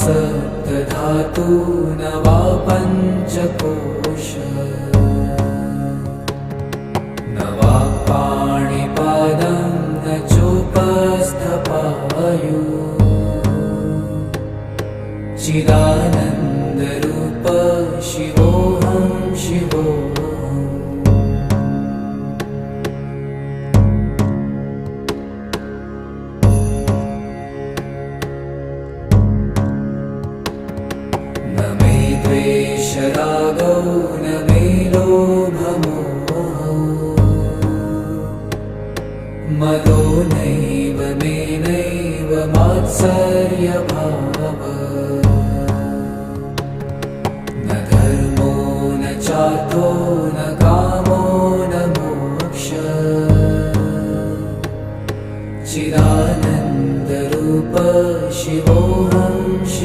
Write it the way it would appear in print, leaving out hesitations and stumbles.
सप्तधातु न वा पञ्चकोश न वा पाणिपादं न चोपस्थपायु चिदानन्दरूप शिवोऽहं शिवोऽहम् न मे द्वेषरागौ न मे लोभमोहौ मदो नैव मे नैव मात्सर्यभावः